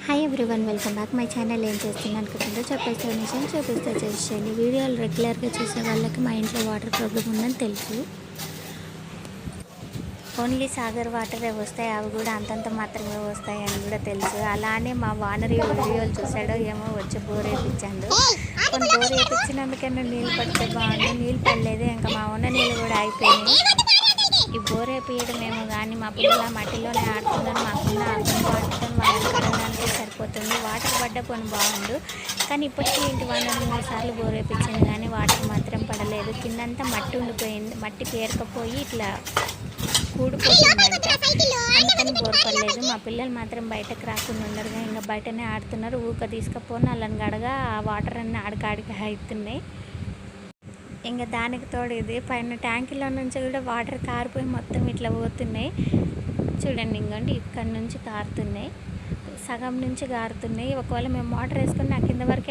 Hi everyone, welcome back my channel. ఏం చేస్తున్నాను అనుకుంటుందో చెప్పేస్తే నిజం చూపిస్తే చేసేయండి. వీడియోలు రెగ్యులర్గా చూసే వాళ్ళకి మా ఇంట్లో వాటర్ ప్రాబ్లం ఉందని తెలుసు. ఓన్లీ సాగర్ వాటరే వస్తాయి, అవి కూడా అంతంత మాత్రమే వస్తాయి అని కూడా తెలుసు. అలానే మా వానర్ వీడియోలు చూసాడో ఏమో వచ్చి బోర్ వేయించాడు. కొన్ని బోర్ వేయించినందుకైనా నీళ్ళు పడితే బాగుంది, నీళ్ళు పడలేదు. ఇంకా మా ఉన్న నీళ్ళు కూడా అయిపోయినాయి. ఈ బోర్ వేయించడమేమో కానీ మా పిల్లల మట్టిలోనే ఆడుతున్నారు. మాకున్న అర్థం పాటుతో వాళ్ళని కడగడానికి సరిపోతుంది. వాటర్ పడ్డ పని బాగుండు, కానీ ఇప్పటికీ ఇంటి వాళ్ళని 3 సార్లు బోర్ వేయించింది కానీ వాటర్ మాత్రం పడలేదు. కిందంతా మట్టి ఉండిపోయింది, మట్టి పేరకపోయి ఇట్లా కూడిపోతుందంట, అందుకని బోర్ పడలేదు. మా పిల్లలు మాత్రం బయటకు రాకుండా ఉండరుగా, ఇంకా బయటనే ఆడుతున్నారు. ఊక తీసుకుపోని వాళ్ళని గడగా ఆ వాటర్ అన్నీ ఆడికాడికి అవుతున్నాయి. ఇంకా దానికి తోడు ఇది పైన ట్యాంకులో నుంచి కూడా వాటర్ కారిపోయి మొత్తం ఇట్లా పోతున్నాయి. చూడండి, ఇంకోండి ఇక్కడ నుంచి కారుతున్నాయి, సగం నుంచి కారుతున్నాయి. ఒకవేళ మేము మోటార్ వేసుకుని నా కింద వరకు